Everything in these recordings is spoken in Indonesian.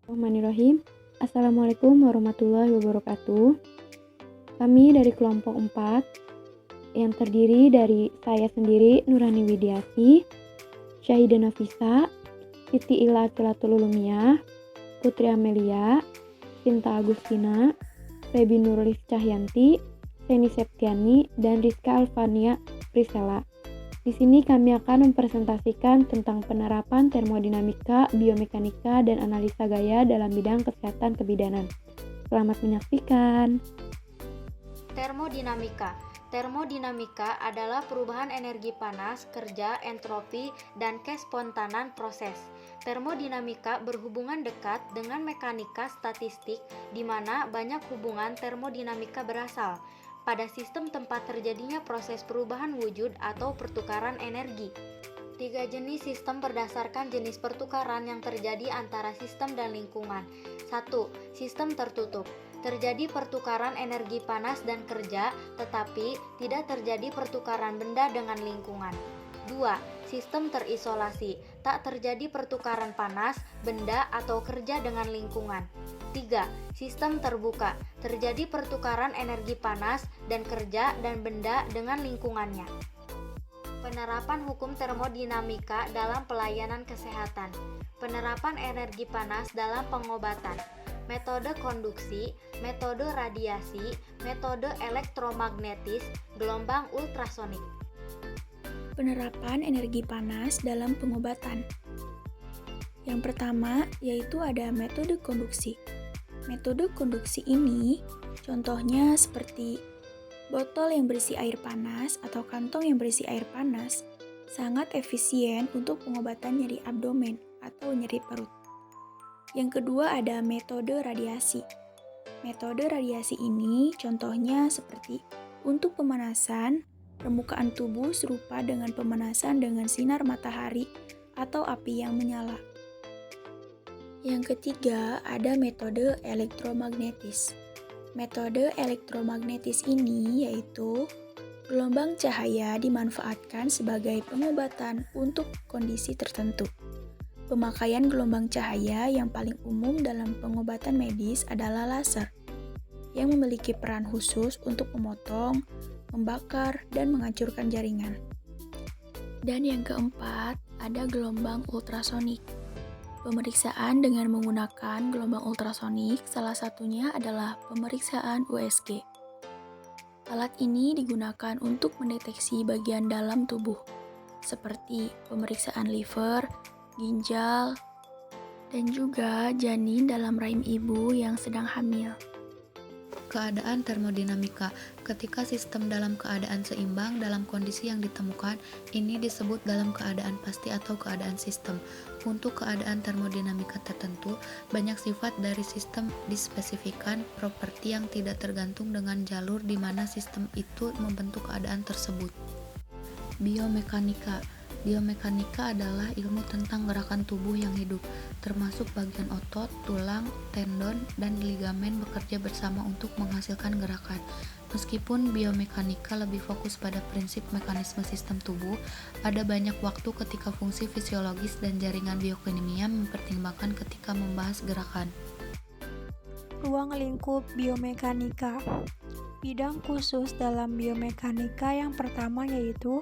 Bismillahirrahmanirrahim. Assalamualaikum warahmatullahi wabarakatuh. Kami dari kelompok 4 yang terdiri dari saya sendiri, Nurani Widiasi, Syahidah Nafisa, Siti Ila Cilatululumiyah, Putri Amelia, Cinta Agustina, Febi Nurlis Cahyanti, Seni Septiani, dan Rizka Alfania Priscella. Di sini kami akan mempresentasikan tentang penerapan termodinamika, biomekanika, dan analisa gaya dalam bidang kesehatan kebidanan. Selamat menyaksikan. Termodinamika. Termodinamika adalah perubahan energi panas, kerja, entropi, dan kespontanan proses. Termodinamika berhubungan dekat dengan mekanika statistik, di mana banyak hubungan termodinamika berasal pada sistem tempat terjadinya proses perubahan wujud atau pertukaran energi. 3 jenis sistem berdasarkan jenis pertukaran yang terjadi antara sistem dan lingkungan. 1. Sistem tertutup. Terjadi pertukaran energi panas dan kerja, tetapi tidak terjadi pertukaran benda dengan lingkungan. 2. Sistem terisolasi. Tak terjadi pertukaran panas, benda, atau kerja dengan lingkungan. 3. Sistem terbuka. Terjadi pertukaran energi panas dan kerja dan benda dengan lingkungannya. Penerapan hukum termodinamika dalam pelayanan kesehatan. Penerapan energi panas dalam pengobatan. Metode konduksi, metode radiasi, metode elektromagnetis, gelombang ultrasonik. Penerapan energi panas dalam pengobatan. Yang pertama yaitu ada metode konduksi. Metode konduksi ini contohnya seperti botol yang berisi air panas atau kantong yang berisi air panas sangat efisien untuk pengobatan nyeri abdomen atau nyeri perut. Yang kedua ada metode radiasi. Metode radiasi ini contohnya seperti untuk pemanasan permukaan tubuh serupa dengan pemanasan dengan sinar matahari atau api yang menyala. Yang ketiga ada metode elektromagnetis. Metode elektromagnetis ini yaitu gelombang cahaya dimanfaatkan sebagai pengobatan untuk kondisi tertentu. Pemakaian gelombang cahaya yang paling umum dalam pengobatan medis adalah laser, yang memiliki peran khusus untuk memotong, membakar, dan menghancurkan jaringan. Dan yang keempat, ada gelombang ultrasonik. Pemeriksaan dengan menggunakan gelombang ultrasonik salah satunya adalah pemeriksaan USG. Alat ini digunakan untuk mendeteksi bagian dalam tubuh, seperti pemeriksaan liver, ginjal, dan juga janin dalam rahim ibu yang sedang hamil. Keadaan termodinamika. Ketika sistem dalam keadaan seimbang dalam kondisi yang ditemukan, ini disebut dalam keadaan pasti atau keadaan sistem. Untuk keadaan termodinamika tertentu, banyak sifat dari sistem dispesifikan properti yang tidak tergantung dengan jalur di mana sistem itu membentuk keadaan tersebut. Biomekanika. Biomekanika adalah ilmu tentang gerakan tubuh yang hidup, termasuk bagian otot, tulang, tendon, dan ligamen bekerja bersama untuk menghasilkan gerakan. Meskipun biomekanika lebih fokus pada prinsip mekanisme sistem tubuh, ada banyak waktu ketika fungsi fisiologis dan jaringan biokimia mempertimbangkan ketika membahas gerakan. Ruang lingkup biomekanika. Bidang khusus dalam biomekanika yang pertama yaitu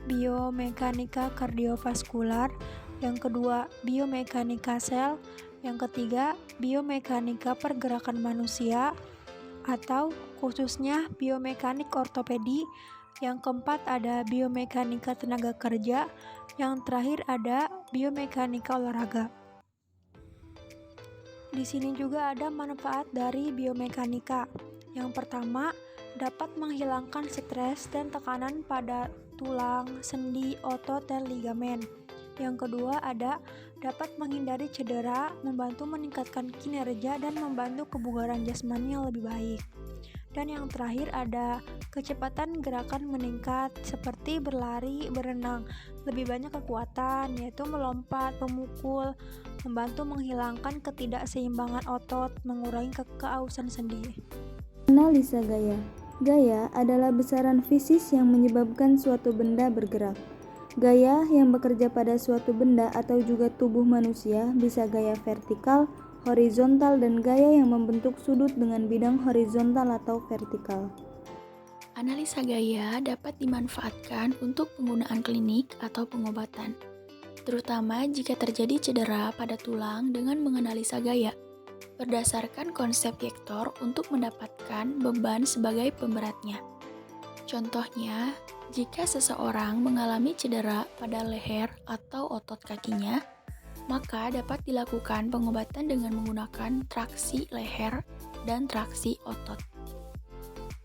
biomekanika kardiovaskular, yang kedua biomekanika sel, yang ketiga biomekanika pergerakan manusia atau khususnya biomekanik ortopedi, yang keempat ada biomekanika tenaga kerja, yang terakhir ada biomekanika olahraga. Di sini juga ada manfaat dari biomekanika. Yang pertama, dapat menghilangkan stres dan tekanan pada tulang, sendi, otot, dan ligamen. Yang kedua ada dapat menghindari cedera, membantu meningkatkan kinerja, dan membantu kebugaran jasmani yang lebih baik. Dan yang terakhir ada kecepatan gerakan meningkat seperti berlari, berenang, lebih banyak kekuatan yaitu melompat, memukul, membantu menghilangkan ketidakseimbangan otot, mengurangi keausan sendi. Analisa gaya. Gaya adalah besaran fisis yang menyebabkan suatu benda bergerak. Gaya yang bekerja pada suatu benda atau juga tubuh manusia bisa gaya vertikal, horizontal dan gaya yang membentuk sudut dengan bidang horizontal atau vertikal. Analisa gaya dapat dimanfaatkan untuk penggunaan klinik atau pengobatan, terutama jika terjadi cedera pada tulang dengan menganalisa gaya, berdasarkan konsep vektor untuk mendapatkan beban sebagai pemberatnya. Contohnya, jika seseorang mengalami cedera pada leher atau otot kakinya, maka dapat dilakukan pengobatan dengan menggunakan traksi leher dan traksi otot.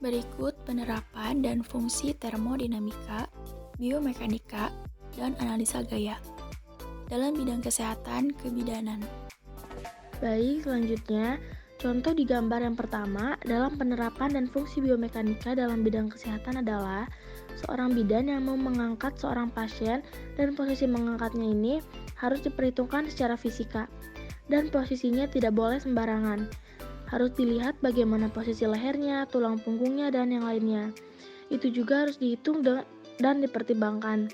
Berikut penerapan dan fungsi termodinamika, biomekanika, dan analisa gaya dalam bidang kesehatan kebidanan. Baik, selanjutnya, contoh di gambar yang pertama dalam penerapan dan fungsi biomekanika dalam bidang kesehatan adalah seorang bidan yang mau mengangkat seorang pasien dan posisi mengangkatnya ini harus diperhitungkan secara fisika dan posisinya tidak boleh sembarangan. Harus dilihat bagaimana posisi lehernya, tulang punggungnya, dan yang lainnya. Itu juga harus dihitung dan dipertimbangkan.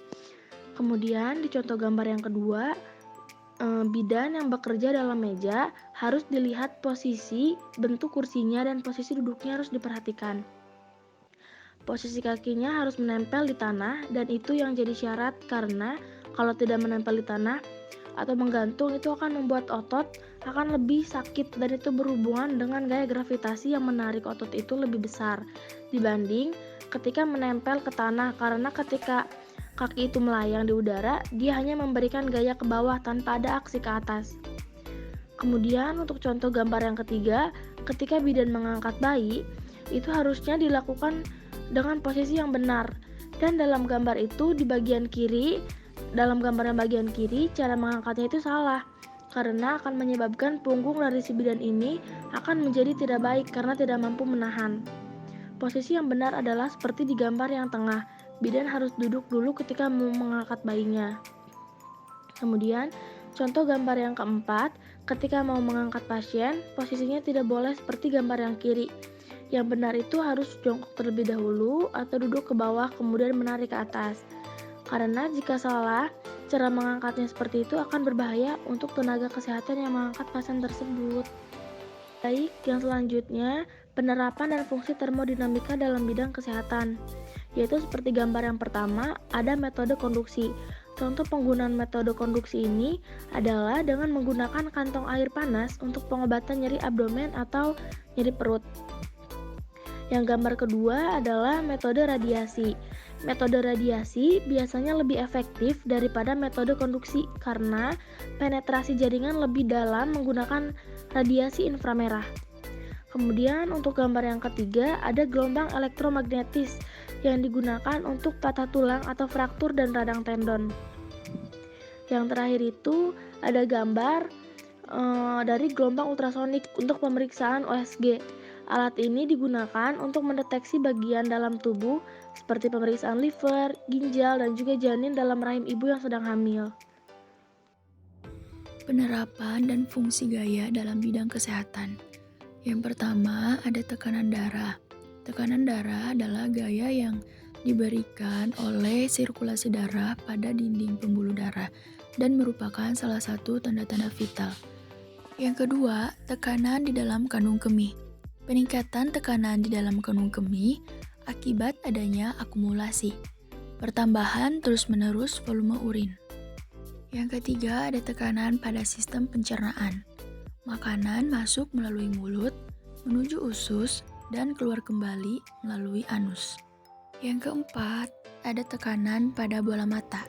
Kemudian di contoh gambar yang kedua, bidan yang bekerja dalam meja harus dilihat posisi, bentuk kursinya, dan posisi duduknya harus diperhatikan. Posisi kakinya harus menempel di tanah dan itu yang jadi syarat karena kalau tidak menempel di tanah atau menggantung itu akan membuat otot akan lebih sakit dan itu berhubungan dengan gaya gravitasi yang menarik otot itu lebih besar dibanding ketika menempel ke tanah karena ketika kaki itu melayang di udara dia hanya memberikan gaya ke bawah tanpa ada aksi ke atas. Kemudian untuk contoh gambar yang ketiga, ketika bidan mengangkat bayi itu harusnya dilakukan dengan posisi yang benar dan dalam gambar itu di bagian kiri dalam gambar yang bagian kiri, cara mengangkatnya itu salah karena akan menyebabkan punggung dari si bidan ini akan menjadi tidak baik karena tidak mampu menahan. Posisi yang benar adalah seperti di gambar yang tengah. Bidan harus duduk dulu ketika mau mengangkat bayinya. Kemudian, contoh gambar yang keempat, ketika mau mengangkat pasien, posisinya tidak boleh seperti gambar yang kiri. Yang benar itu harus jongkok terlebih dahulu atau duduk ke bawah kemudian menarik ke atas. Karena jika salah, cara mengangkatnya seperti itu akan berbahaya untuk tenaga kesehatan yang mengangkat pasien tersebut. Baik, yang selanjutnya, penerapan dan fungsi termodinamika dalam bidang kesehatan. Yaitu seperti gambar yang pertama, ada metode konduksi. Contoh penggunaan metode konduksi ini adalah dengan menggunakan kantong air panas untuk pengobatan nyeri abdomen atau nyeri perut. Yang gambar kedua adalah metode radiasi. Metode radiasi biasanya lebih efektif daripada metode konduksi karena penetrasi jaringan lebih dalam menggunakan radiasi inframerah. Kemudian untuk gambar yang ketiga ada gelombang elektromagnetis yang digunakan untuk patah tulang atau fraktur dan radang tendon. Yang terakhir itu ada gambar dari gelombang ultrasonik untuk pemeriksaan USG. Alat ini digunakan untuk mendeteksi bagian dalam tubuh seperti pemeriksaan liver, ginjal, dan juga janin dalam rahim ibu yang sedang hamil. Penerapan dan fungsi gaya dalam bidang kesehatan. Yang pertama ada tekanan darah. Tekanan darah adalah gaya yang diberikan oleh sirkulasi darah pada dinding pembuluh darah dan merupakan salah satu tanda-tanda vital. Yang kedua, tekanan di dalam kandung kemih. Peningkatan tekanan di dalam kandung kemih akibat adanya akumulasi, pertambahan terus-menerus volume urin. Yang ketiga ada tekanan pada sistem pencernaan. Makanan masuk melalui mulut, menuju usus, dan keluar kembali melalui anus. Yang keempat ada tekanan pada bola mata.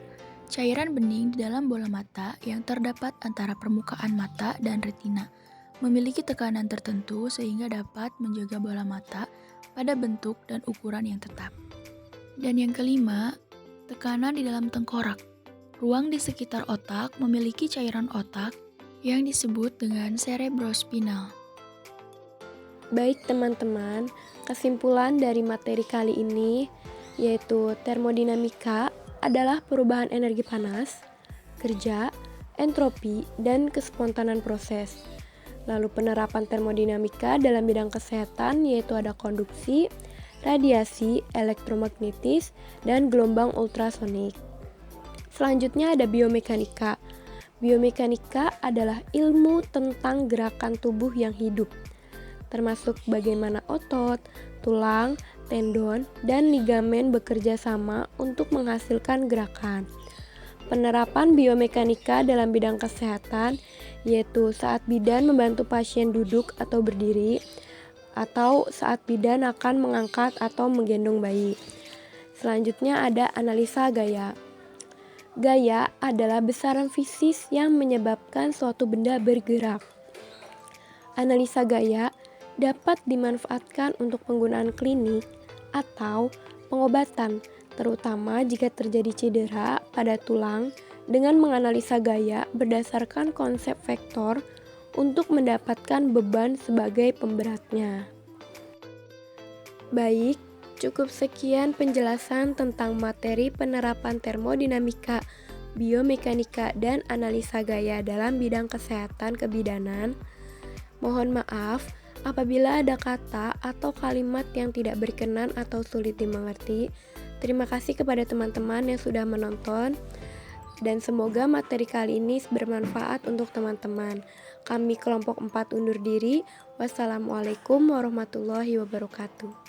Cairan bening di dalam bola mata yang terdapat antara permukaan mata dan retina memiliki tekanan tertentu sehingga dapat menjaga bola mata pada bentuk dan ukuran yang tetap. Dan yang kelima, tekanan di dalam tengkorak. Ruang di sekitar otak memiliki cairan otak yang disebut dengan cerebrospinal. Baik teman-teman, kesimpulan dari materi kali ini yaitu termodinamika adalah perubahan energi panas, kerja, entropi, dan kespontanan proses. Lalu penerapan termodinamika dalam bidang kesehatan yaitu ada konduksi, radiasi, elektromagnetis, dan gelombang ultrasonik. Selanjutnya ada biomekanika. Biomekanika adalah ilmu tentang gerakan tubuh yang hidup, termasuk bagaimana otot, tulang, tendon, dan ligamen bekerja sama untuk menghasilkan gerakan. Penerapan biomekanika dalam bidang kesehatan yaitu saat bidan membantu pasien duduk atau berdiri, atau saat bidan akan mengangkat atau menggendong bayi. Selanjutnya ada analisa gaya. Gaya adalah besaran fisis yang menyebabkan suatu benda bergerak. Analisa gaya dapat dimanfaatkan untuk penggunaan klinik atau pengobatan, terutama jika terjadi cedera pada tulang dengan menganalisa gaya berdasarkan konsep vektor untuk mendapatkan beban sebagai pemberatnya. Baik, cukup sekian penjelasan tentang materi penerapan termodinamika, biomekanika, dan analisa gaya dalam bidang kesehatan kebidanan. Mohon maaf apabila ada kata atau kalimat yang tidak berkenan atau sulit dimengerti. Terima kasih kepada teman-teman yang sudah menonton, dan semoga materi kali ini bermanfaat untuk teman-teman. Kami kelompok 4 undur diri. Wassalamualaikum warahmatullahi wabarakatuh.